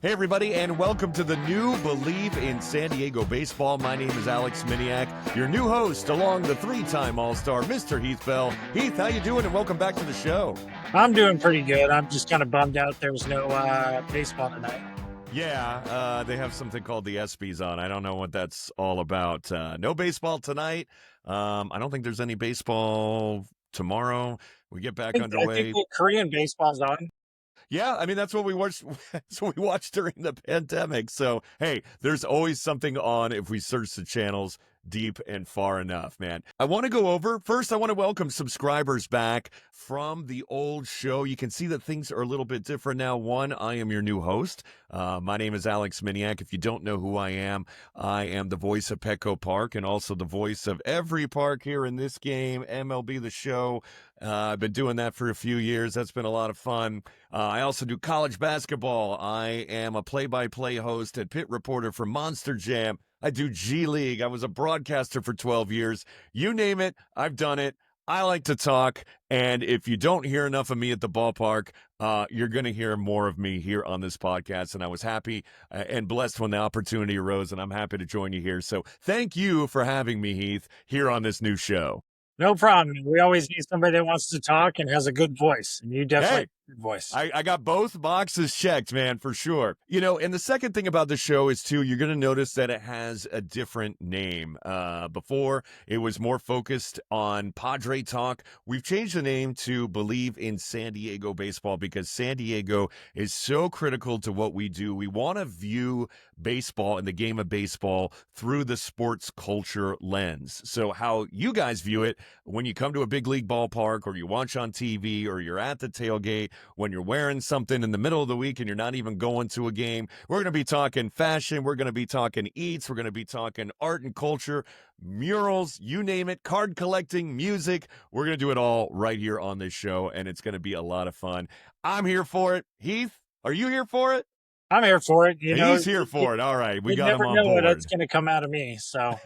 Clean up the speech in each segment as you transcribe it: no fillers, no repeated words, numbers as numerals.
Hey, everybody, and welcome to the new Bleav in San Diego Baseball. My name is Alex Miniak, your new host, along the three-time All-Star, Mr. Heath Bell. Heath, how you doing, and welcome back to the show. I'm doing pretty good. I'm just kind of bummed out there was no baseball tonight. Yeah, they have something called the ESPYs on. I don't know what that's all about. No baseball tonight. I don't think there's any baseball tomorrow. We get back I think underway. the Korean baseball's on. Yeah, I mean that's what we watched. That's what we watched during the pandemic. So hey, there's always something on if we search the channels deep and far enough, man. I want to go over first. I want to welcome subscribers back from the old show. You can see that things are a little bit different now. One, I am your new host. My name is Alex Miniak. If you don't know who I am the voice of Petco Park and also the voice of every park here in this game, MLB The Show. I've been doing that for a few years. That's been a lot of fun. I also do college basketball. I am a play-by-play host and pit reporter for Monster Jam. I do G League. I was a broadcaster for 12 years. You name it, I've done it. I like to talk, and if you don't hear enough of me at the ballpark, you're going to hear more of me here on this podcast, and I was happy and blessed when the opportunity arose, and I'm happy to join you here. So thank you for having me, Heath, here on this new show. No problem. We always need somebody that wants to talk and has a good voice, and you definitely have a good voice. I got both boxes checked, man, for sure. You know, and the second thing about the show is, too, you're going to notice that it has a different name. Before, it was more focused on Padre talk. We've changed the name to Bleav in San Diego Baseball because San Diego is so critical to what we do. We want to view baseball and the game of baseball through the sports culture lens. So how you guys view it when you come to a big league ballpark or you watch on TV or you're at the tailgate, when you're wearing something in the middle of the week and you're not even going to a game. We're going to be talking fashion. We're going to be talking eats. We're going to be talking art and culture, murals, you name it, card collecting, music. We're going to do it all right here on this show, and it's going to be a lot of fun. I'm here for it. Heath, are you here for it? I'm here for it. He's here for it. All right. We got him on board. You never know what's going to come out of me. So,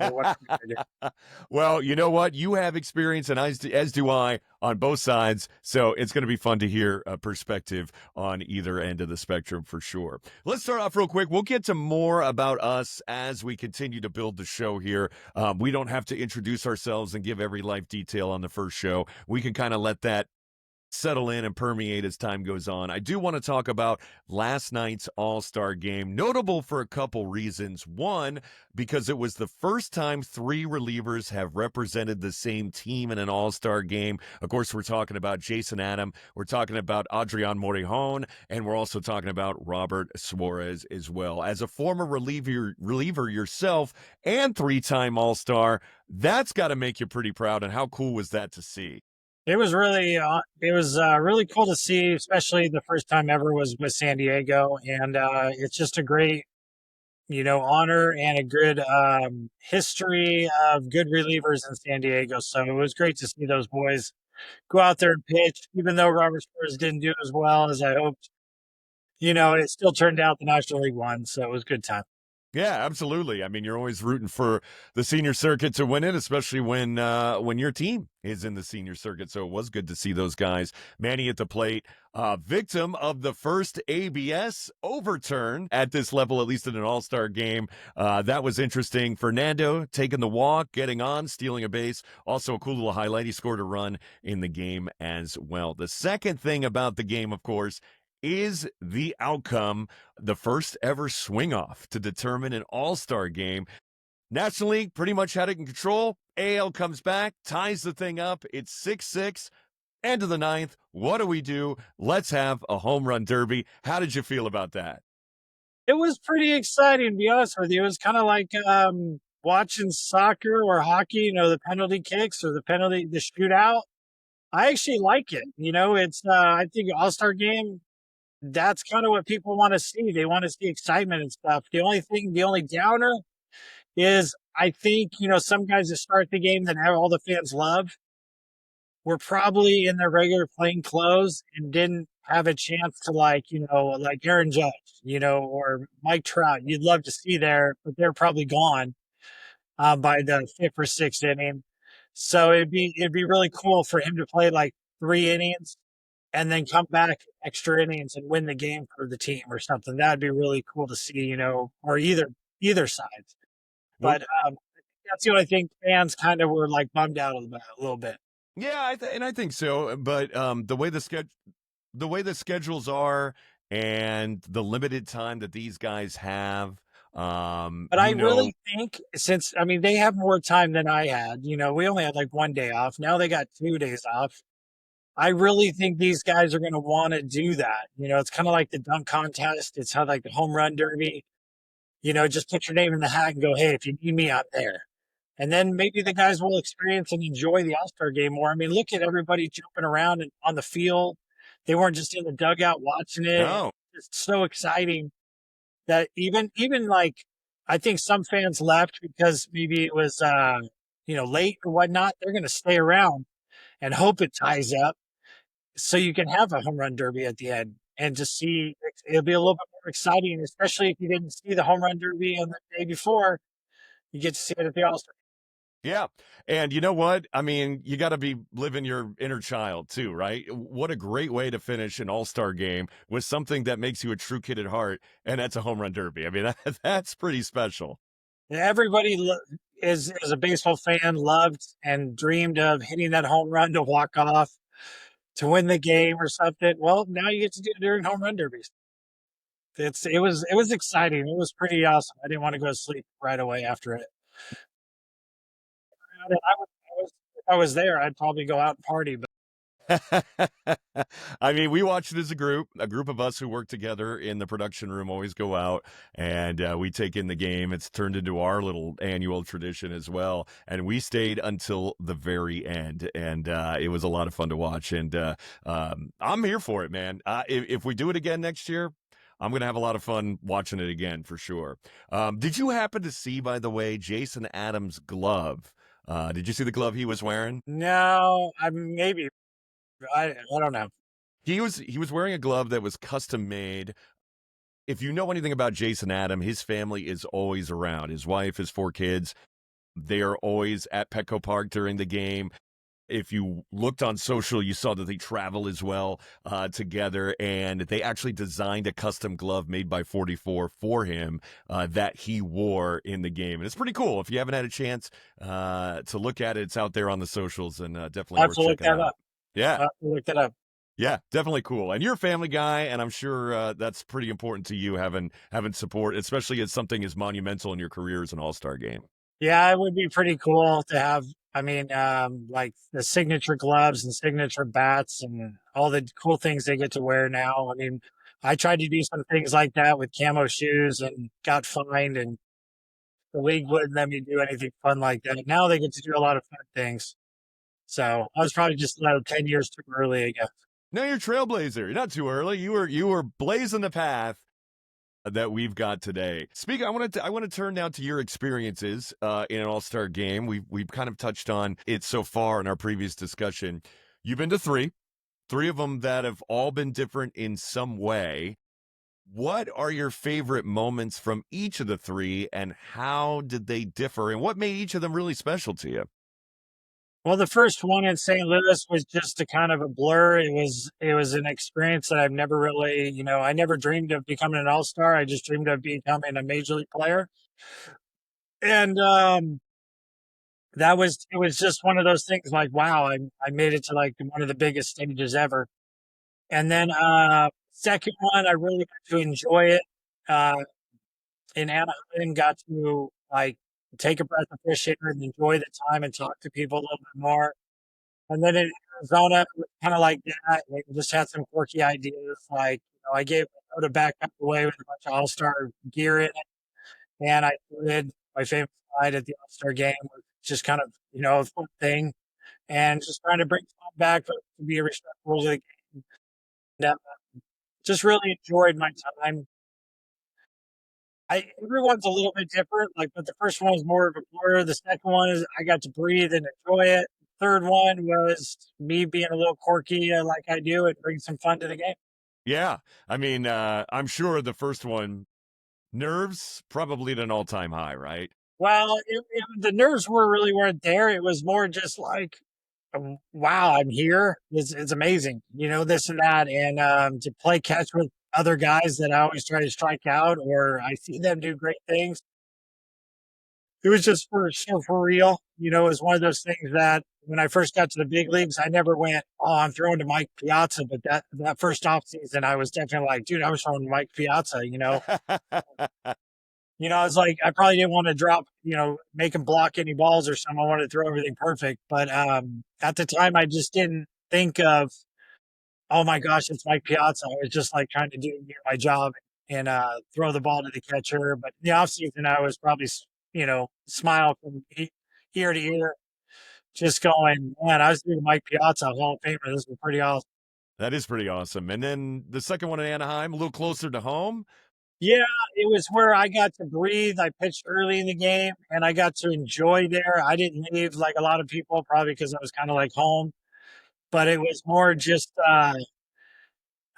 well, you know what? You have experience, and as do I, on both sides. So it's going to be fun to hear a perspective on either end of the spectrum for sure. Let's start off real quick. We'll get to more about us as we continue to build the show here. We don't have to introduce ourselves and give every life detail on the first show. We can kind of let that settle in and permeate as time goes on. I do want to talk about last night's All-Star Game, notable for a couple reasons. One, because it was the first time three relievers have represented the same team in an All-Star Game. Of course, we're talking about Jason Adam, we're talking about Adrian Morejon, and we're also talking about Robert Suarez as well. As a former reliever yourself and three-time All-Star, that's got to make you pretty proud, and how cool was that to see? it was really really cool to see, especially the first time ever was with San Diego, and it's just a great honor and a good history of good relievers in San Diego. So it was great to see those boys go out there and pitch, even though Robert Suarez didn't do as well as I hoped. It still turned out the National League won, so it was a good time. Yeah, absolutely. I mean, you're always rooting for the senior circuit to win it, especially when your team is in the senior circuit. So it was good to see those guys. Manny at the plate, victim of the first ABS overturn at this level, at least in an All-Star game. That was interesting. Fernando taking the walk, getting on, stealing a base. Also a cool little highlight. He scored a run in the game as well. The second thing about the game, of course, is the outcome, the first ever swing off to determine an All-Star game. National League pretty much had it in control. AL comes back, ties the thing up. It's 6-6. End of the ninth. What do we do? Let's have a home run derby. How did you feel about that? It was pretty exciting, to be honest with you. It was kind of like watching soccer or hockey, the penalty kicks or the shootout. I actually like it. It's I think All-Star game, that's kind of what people want to see. They want to see excitement and stuff. The only downer is I think, some guys that start the game that all the fans love were probably in their regular playing clothes and didn't have a chance to like Aaron Judge, or Mike Trout. You'd love to see there, but they're probably gone by the fifth or sixth inning. So it'd be really cool for him to play like 3 innings and then come back extra innings and win the game for the team or something. That'd be really cool to see, or either side. Well, But that's the only thing fans kind of were like bummed out about a little bit. yeah, and I think so. But the way the schedules are, and the limited time that these guys have, But I really think since I mean they have more time than I had. We only had like 1 day off. Now they got 2 days off. I really think these guys are going to want to do that. It's kind of like the dunk contest. It's how like the home run derby. Just put your name in the hat and go, hey, if you need me, I'm there. And then maybe the guys will experience and enjoy the All-Star game more. I mean, look at everybody jumping around and on the field. They weren't just in the dugout watching it. no, It's so exciting that even like I think some fans left because maybe it was late or whatnot. They're going to stay around and hope it ties up so you can have a home run derby at the end and just see. It'll be a little bit more exciting, especially if you didn't see the home run derby on the day before. You get to see it at the All-Star. yeah. And you know what? I mean, you got to be living your inner child too, right? What a great way to finish an All-Star game with something that makes you a true kid at heart, and that's a home run derby. I mean, that's pretty special. Everybody is a baseball fan, loved and dreamed of hitting that home run to walk off to win the game or something. Well, now you get to do it during home run derbies. It was exciting. It was pretty awesome. I didn't want to go to sleep right away after it. If I was there, I'd probably go out and party. But I mean, we watched it as a group of us who work together in the production room always go out, and we take in the game. It's turned into our little annual tradition as well. And we stayed until the very end, and it was a lot of fun to watch. And I'm here for it, man. If we do it again next year, I'm going to have a lot of fun watching it again for sure. Did you happen to see, by the way, Jason Adams' glove? Did you see the glove he was wearing? no, maybe I don't know. He was wearing a glove that was custom made. If you know anything about Jason Adam, his family is always around. His wife, his 4 kids, they are always at Petco Park during the game. If you looked on social, you saw that they travel as well together, and they actually designed a custom glove made by 44 for him that he wore in the game. And it's pretty cool. If you haven't had a chance to look at it, it's out there on the socials, and definitely I'll have worth to look checking that out. up. Yeah. I'll have to look that up. Yeah, definitely cool. And you're a family guy, and I'm sure that's pretty important to you having support, especially as something as monumental in your career as an All-Star game. Yeah, it would be pretty cool to have. I mean, like the signature gloves and signature bats and all the cool things they get to wear now. I mean, I tried to do some things like that with camo shoes and got fined, and the league wouldn't let me do anything fun like that. Now they get to do a lot of fun things. So I was probably just 10 years too early, I guess. No, you're a trailblazer. You're not too early. You were blazing the path that we've got today. Speaking, I want to turn now to your experiences in an All-Star game. We've kind of touched on it so far in our previous discussion. You've been to three of them that have all been different in some way. What are your favorite moments from each of the three, and how did they differ, and what made each of them really special to you? Well, the first one in St. Louis was just a kind of a blur. It was an experience that I've never really, I never dreamed of becoming an all-star. I just dreamed of becoming a major league player. And it was just one of those things like, wow, I made it to like one of the biggest stages ever. And then second one, I really got to enjoy it. Uh in Anaheim, got to like take a breath of fresh air and enjoy the time and talk to people a little bit more. And then in Arizona, kind of like that, we just had some quirky ideas. Like, I gave a backpack away with a bunch of All Star gear in it, and I did my favorite slide at the All Star game, was just kind of a fun thing, and just trying to bring fun back but to be respectful to the game. And, just really enjoyed my time. Everyone's a little bit different, like, but the first one was more of a blur. The second one is I got to breathe and enjoy it. Third one was me being a little quirky, like I do, and bring some fun to the game. Yeah, I mean, I'm sure the first one, nerves probably at an all-time high, right? Well, the nerves weren't there. It was more just like wow, I'm here. It's amazing, this and that. And to play catch with other guys that I always try to strike out or I see them do great things. It was just for real. It was one of those things that when I first got to the big leagues, I never went, oh, I'm throwing to Mike Piazza. But that first off season, I was definitely like, dude, I was throwing to Mike Piazza. I was like, I probably didn't want to drop, make him block any balls or something. I wanted to throw everything perfect. But at the time, I just didn't think of, oh my gosh, it's Mike Piazza. I was just like trying to do my job and throw the ball to the catcher. But in the off season, I was probably, smile from ear to ear, just going, man, I was doing Mike Piazza, Hall of Famer. This was pretty awesome. That is pretty awesome. And then the second one in Anaheim, a little closer to home. Yeah, it was where I got to breathe. I pitched early in the game and I got to enjoy there. I didn't leave like a lot of people, probably because I was kind of like home, but it was more just, I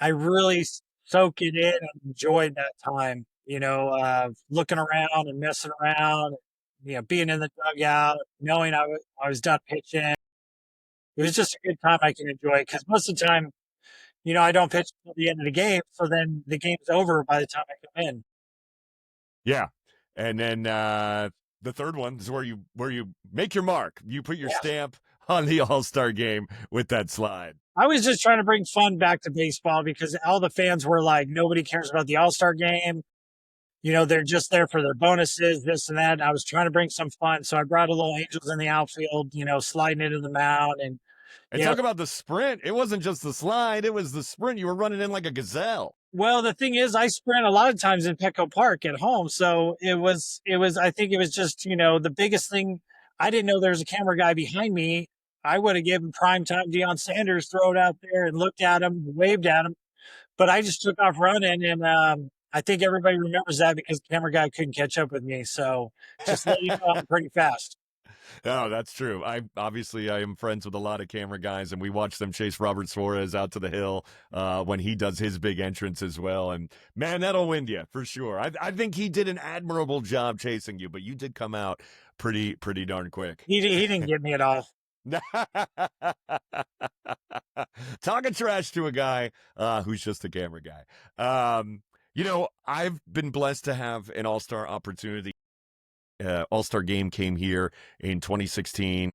really soaked it in and enjoyed that time, looking around and messing around, being in the dugout, knowing I was done pitching. It was just a good time I can enjoy because most of the time, I don't pitch until the end of the game. So then the game's over by the time I come in. Yeah. And then the third one is where you make your mark. You put your Yeah. stamp on the All-Star Game with that slide. I was just trying to bring fun back to baseball because all the fans were like, nobody cares about the All-Star Game. They're just there for their bonuses, this and that. And I was trying to bring some fun. So I brought a little Angels in the outfield, sliding into the mound. And talk about the sprint. It wasn't just the slide, it was the sprint. You were running in like a gazelle. Well, the thing is, I sprint a lot of times in Petco Park at home. So I think it was just, the biggest thing. I didn't know there was a camera guy behind me. I would have given primetime Deion Sanders, throw it out there and looked at him, waved at him. But I just took off running. And I think everybody remembers that because the camera guy couldn't catch up with me. So just let you know I'm pretty fast. Oh, that's true. I am friends with a lot of camera guys, and we watch them chase Robert Suarez out to the hill when he does his big entrance as well. And man, that'll win you for sure. I think he did an admirable job chasing you, but you did come out pretty darn quick. He didn't get me at all. Talking trash to a guy who's just a camera guy. I've been blessed to have an all-star opportunity. All-Star Game came here in 2016,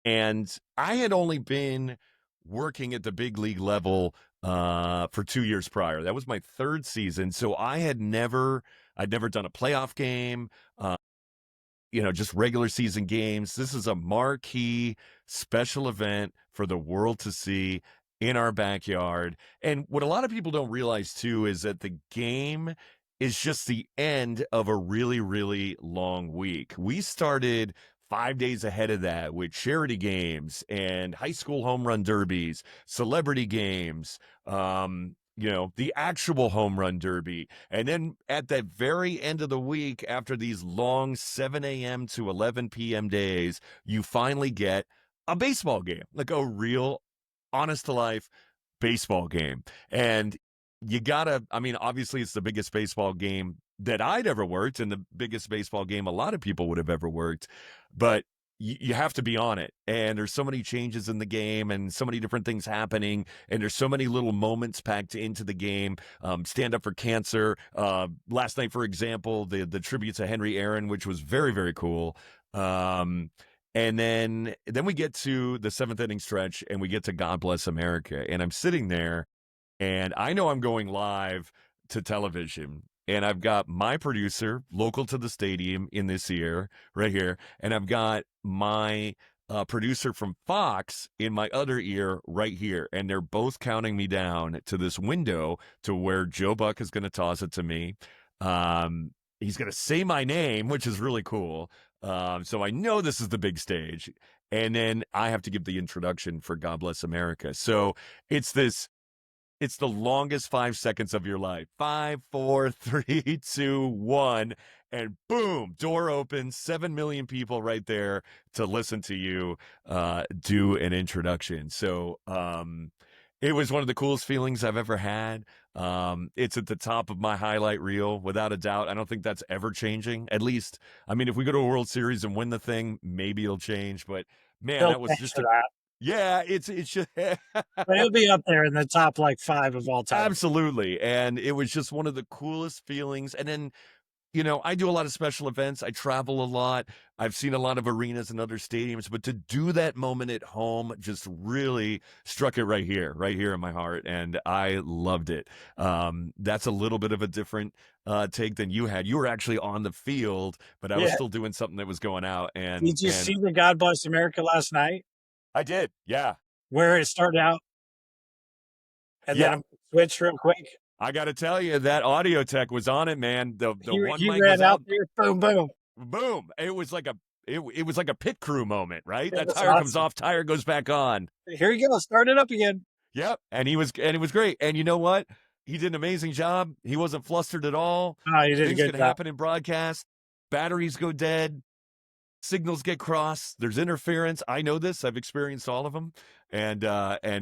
and I had only been working at the big league level for 2 years prior. That was my third season, so I'd never done a playoff game. Just regular season games. This is a marquee special event for the world to see in our backyard. And what a lot of people don't realize too is that the game is just the end of a really, really long week. We started 5 days ahead of that with charity games and high school home run derbies, celebrity games, the actual home run derby. And then at the very end of the week, after these long 7 a.m. to 11 p.m. days, you finally get a baseball game, like a real honest to life baseball game. And obviously it's the biggest baseball game that I'd ever worked and the biggest baseball game a lot of people would have ever worked. But you have to be on it. And there's so many changes in the game and so many different things happening. And there's so many little moments packed into the game. Stand Up for Cancer. Last night, for example, the tribute to Henry Aaron, which was very, very cool. And then we get to the seventh inning stretch and we get to God Bless America. And I'm sitting there and I know I'm going live to television. And I've got my producer local to the stadium in this ear right here. And I've got my producer from Fox in my other ear right here. And they're both counting me down to this window to where Joe Buck is going to toss it to me. He's going to say my name, which is really cool. So I know this is the big stage. And then I have to give the introduction for God Bless America. So it's the longest 5 seconds of your life. 5, 4, 3, 2, 1. And boom, door opens, 7 million people right there to listen to you do an introduction. So it was one of the coolest feelings I've ever had. It's at the top of my highlight reel, without a doubt. I don't think that's ever changing. At least, if we go to a World Series and win the thing, maybe it'll change. But Man, Bill, that was thanks just for that. yeah, it's just But it'll be up there in the top like 5 of all time. absolutely. And it was just one of the coolest feelings. And then, you know, I do a lot of special events. I travel a lot. I've seen a lot of arenas and other stadiums, but to do that moment at home just really struck it right here in my heart. And I loved it. That's a little bit of a different take than you had. You were actually on the field, but I was Yeah. still doing something that was going out. Did you And see the God Bless America last night I did. Yeah. where it started out and Yeah. then it switched real quick? I got to tell you, that audio tech was on it, man. The one He mic was ran out out. there, boom, boom. Boom. It was like a pit crew moment, right? It That was tire comes awesome. off, tire goes back on. Here you go, start it up again. Yep. And it was great. And you know what? He did an amazing job. He wasn't flustered at all. Oh, you did a Things good can job. happen in broadcast. Batteries go dead. Signals get crossed. There's interference. I know this. I've experienced all of them. And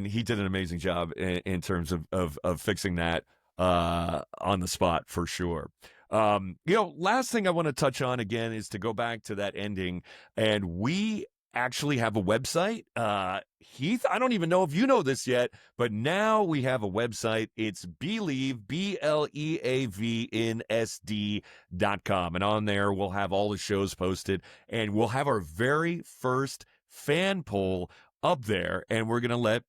he did an amazing job in terms of fixing that on the spot for sure. You know, last thing I want to touch on again is to go back to that ending. And we actually have a website. Heath, I don't even know if you know this yet, but now we have a website. It's Bleav, BLEAVNSD.com. And on there, we'll have all the shows posted, and we'll have our very first fan poll up there. And we're going to let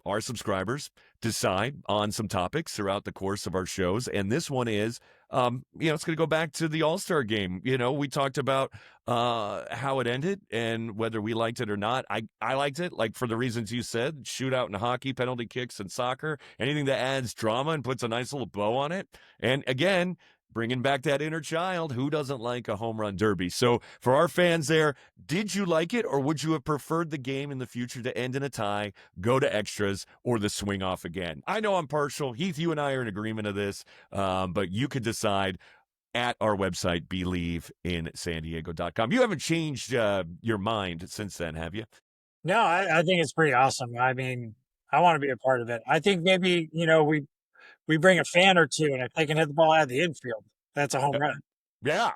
our subscribers decide on some topics throughout the course of our shows. And this one is, you know, it's going to go back to the All-Star Game. You know, we talked about how it ended and whether we liked it or not. I liked it, like for the reasons you said: shootout in hockey, penalty kicks in soccer, anything that adds drama and puts a nice little bow on it. And again, bringing back that inner child, who doesn't like a home run derby? So for our fans there, did you like it, or would you have preferred the game in the future to end in a tie, go to extras, or the swing off again? I know I'm partial. Heath, you and I are in agreement of this, but you could decide at our website, BelieveinSanDiego.com. You haven't changed your mind since then, have you? No, I think it's pretty awesome. I mean, I want to be a part of it. I think maybe, you know, we bring a fan or two, and if they can hit the ball out of the infield, that's a home run. Yeah,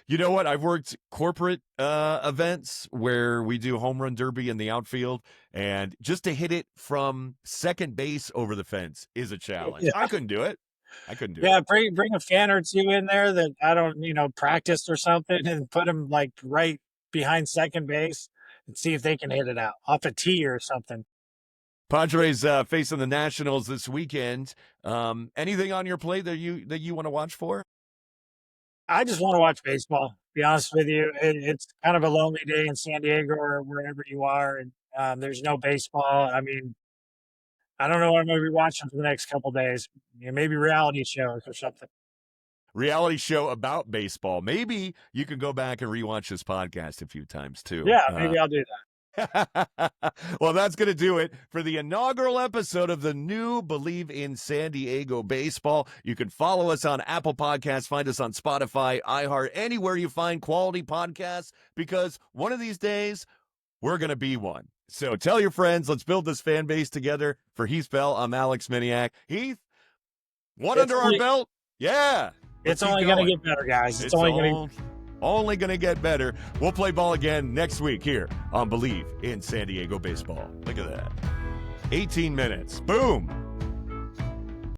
you know what? I've worked corporate events where we do home run derby in the outfield, and just to hit it from second base over the fence is a challenge. Yeah. I couldn't do it. Yeah, bring a fan or two in there that I don't, you know, practiced or something, and put them like right behind second base and see if they can hit it out off a tee or something. Padres facing the Nationals this weekend. Anything on your plate that you want to watch for? I just want to watch baseball. Be honest with you, it's kind of a lonely day in San Diego or wherever you are, and there's no baseball. I mean, I don't know what I'm going to be watching for the next couple days. You know, maybe reality shows or something. Reality show about baseball. Maybe you can go back and rewatch this podcast a few times too. Yeah, maybe I'll do that. Well, that's going to do it for the inaugural episode of the new Bleav in San Diego Baseball. You can follow us on Apple Podcasts, find us on Spotify, iHeart, anywhere you find quality podcasts, because one of these days we're going to be one. So tell your friends. Let's build this fan base together. For Heath Bell, I'm Alex Miniak. Heath, under our belt? Yeah. It's only going to get better, guys. It's only going to get better. We'll play ball again next week here on Bleav in San Diego Baseball. Look at that. 18 minutes. Boom.